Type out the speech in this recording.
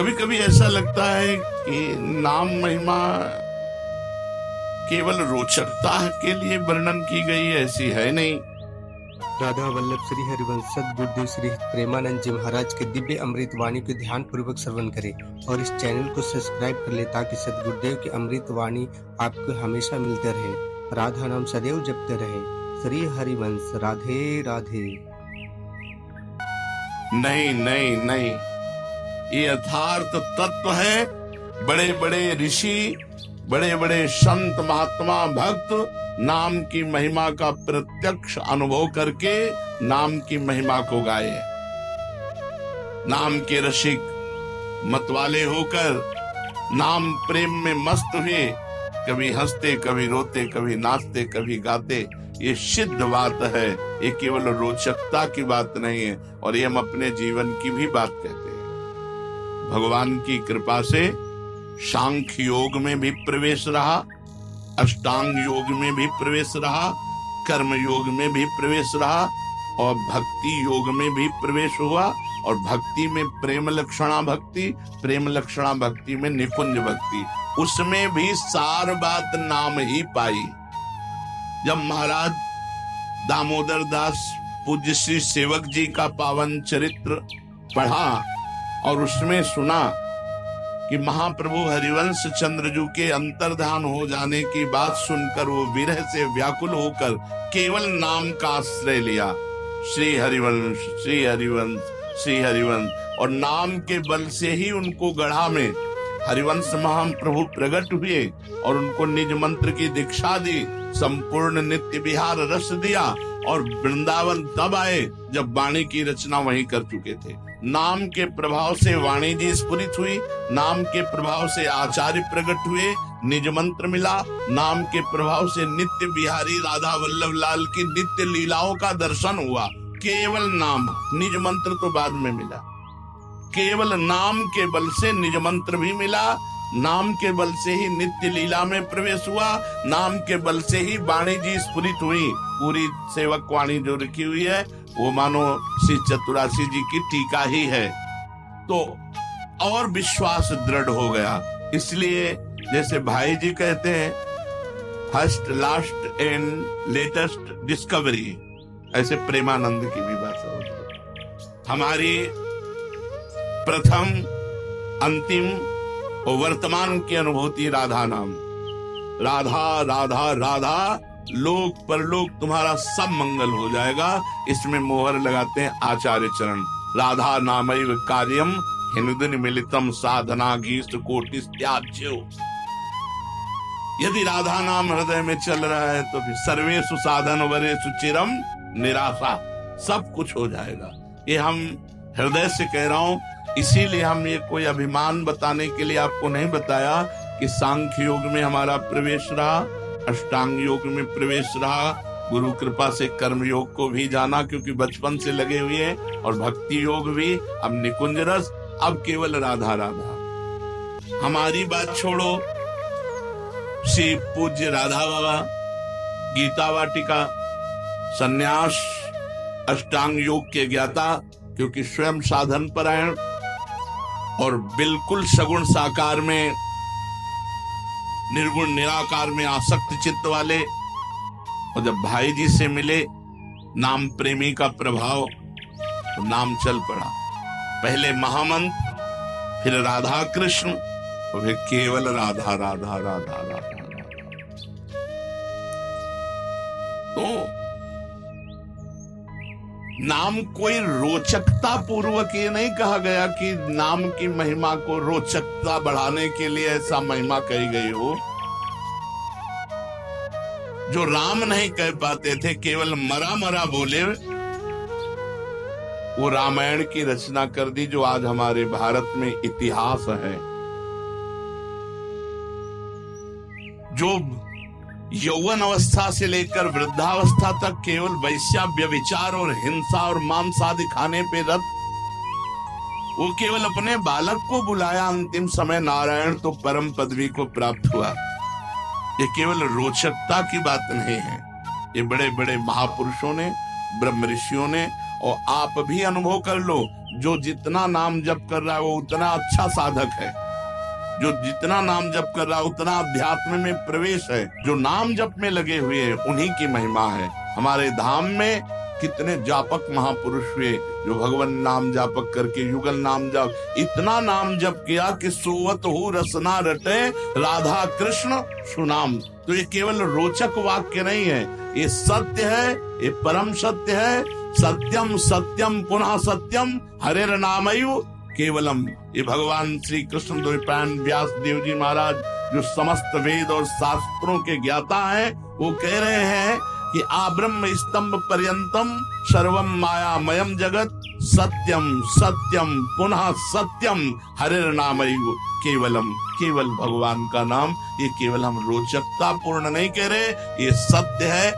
कभी कभी ऐसा लगता है कि नाम महिमा केवल रोचकता के लिए वर्णन की गई, ऐसी है नहीं। राधा वल्लभ श्री हरिवंश सद्गुरुदेव श्री प्रेमानंद जी महाराज के दिव्य अमृत वाणी को ध्यान पूर्वक श्रवण करें और इस चैनल को सब्सक्राइब कर ले ताकि सद्गुरुदेव की अमृत वाणी आपको हमेशा मिलते रहे। राधा नाम सदैव जपते रहे। श्री हरिवंश। राधे राधे। नहीं नहीं नहीं, ये यथार्थ तत्व है। बड़े बड़े ऋषि, बड़े बड़े संत महात्मा भक्त नाम की महिमा का प्रत्यक्ष अनुभव करके नाम की महिमा को गाए। नाम के रसिक मतवाले होकर नाम प्रेम में मस्त हुए, कभी हंसते, कभी रोते, कभी नाचते, कभी गाते। ये सिद्ध बात है, ये केवल रोचकता की बात नहीं है, और ये हम अपने जीवन की भी बात कहते हैं। भगवान की कृपा से सांख्य योग में भी प्रवेश रहा, अष्टांग योग में भी प्रवेश रहा, कर्म योग में भी प्रवेश रहा, और भक्ति योग में भी प्रवेश हुआ। और भक्ति में प्रेम लक्षणा भक्ति, प्रेम लक्षणा भक्ति में निकुंज भक्ति, उसमें भी सार बात नाम ही पाई। जब महाराज दामोदर दास पूज्य श्री सेवक जी का पावन चरित्र पढ़ा और उसमें सुना कि महाप्रभु हरिवंश चंद्रजू के अंतर्धान हो जाने की बात सुनकर वो विरह से व्याकुल होकर केवल नाम का आश्रय लिया, श्री हरिवंश, श्री हरिवंश, श्री हरिवंश। और नाम के बल से ही उनको गढ़ा में हरिवंश महाप्रभु प्रकट हुए और उनको निज मंत्र की दीक्षा दी, संपूर्ण नित्य विहार रस दिया, और वृंदावन तब आए जब वाणी की रचना वहीं कर चुके थे। नाम के प्रभाव से वाणी जी स्फुरित हुई, नाम के प्रभाव से आचार्य प्रकट हुए, निज मंत्र मिला, नाम के प्रभाव से नित्य बिहारी राधा वल्लभ लाल की नित्य लीलाओं का दर्शन हुआ। केवल नाम, निज मंत्र तो बाद में मिला। केवल नाम के बल से निज मंत्र भी मिला, नाम के बल से ही नित्य लीला में प्रवेश हुआ, नाम के बल से ही वाणी जी स्फुरित हुई। पूरी सेवक वाणी जो रखी हुई है वो मानो श्री चतुरासी जी की टीका ही है, तो और विश्वास दृढ़ हो गया। इसलिए जैसे भाई जी कहते हैं, first last and latest discovery, ऐसे प्रेमानंद की भी बात होती है। हमारी प्रथम, अंतिम और वर्तमान की अनुभूति राधा नाम। राधा राधा राधा, लोक परलोक तुम्हारा सब मंगल हो जाएगा। इसमें मोहर लगाते हैं आचार्य चरण। राधा नामैव कार्यम हिंदुन मिलितम साधना गीत कोटि त्याज्यो। यदि राधा नाम हृदय में चल रहा है तो फिर सर्वेषु साधन वरेषु चिरम निराशा, सब कुछ हो जाएगा। ये हम हृदय से कह रहा हूं। इसीलिए हम ये कोई अभिमान बताने के लिए आपको नहीं बताया कि सांख्य योग में हमारा प्रवेश रहा, अष्टांग योग में प्रवेश रहा, गुरु कृपा से कर्म योग को भी जाना क्योंकि बचपन से लगे हुए हैं, और भक्ति योग भी, अब निकुंज रस, अब केवल राधा राधा। हमारी बात छोड़ो, श्री पूज्य राधा बाबा गीता वाटिका, संन्यास, अष्टांग योग के ज्ञाता, क्योंकि स्वयं साधन परायण और बिल्कुल सगुण साकार में, निर्गुण निराकार में आसक्त चित्त वाले। और जब भाई जी से मिले, नाम प्रेमी का प्रभाव, तो नाम चल पड़ा। पहले महामंत्र, फिर राधा कृष्ण, और फिर केवल राधा राधा राधा राधा राधा। तो नाम कोई रोचकता पूर्वक ये नहीं कहा गया कि नाम की महिमा को रोचकता बढ़ाने के लिए ऐसा महिमा कही गई हो। जो राम नहीं कह पाते थे, केवल मरा मरा बोले, वो रामायण की रचना कर दी, जो आज हमारे भारत में इतिहास है। जो यौवन अवस्था से लेकर वृद्धावस्था तक केवल वैश्या व्यभिचार और हिंसा और मांस आदि खाने पे रत, वो केवल अपने बालक को बुलाया, अंतिम समय नारायण तो परम पदवी को प्राप्त हुआ। ये केवल रोचकता की बात नहीं है, ये बड़े बड़े महापुरुषों ने, ब्रह्म ऋषियों ने, और आप भी अनुभव कर लो जो जितना नाम जप कर रहा है वो उतना अच्छा साधक है, जो जितना नाम जप कर रहा है उतना अध्यात्म में प्रवेश है। जो नाम जप में लगे हुए हैं उन्हीं की महिमा है। हमारे धाम में कितने जापक महापुरुष हुए जो भगवान नाम जापक करके युगल नाम जप, इतना नाम जप किया कि सोवत हो रसना रटे राधा कृष्ण सुनाम। तो ये केवल रोचक वाक्य नहीं है, ये सत्य है, ये परम सत्य है। सत्यम सत्यम पुनः सत्यम हरेर नामैव केवलम। ये भगवान श्री कृष्ण द्वैपायन व्यास देव जी महाराज जो समस्त वेद और शास्त्रों के ज्ञाता हैं, वो कह रहे हैं कि आब्रह्म स्तंभ पर्यंतम सर्वम मायामयम जगत सत्यम सत्यम पुनः सत्यम हरेर नामैव केवलम। केवल भगवान का नाम, ये केवल हम रोचकता पूर्ण नहीं कह रहे, ये सत्य है।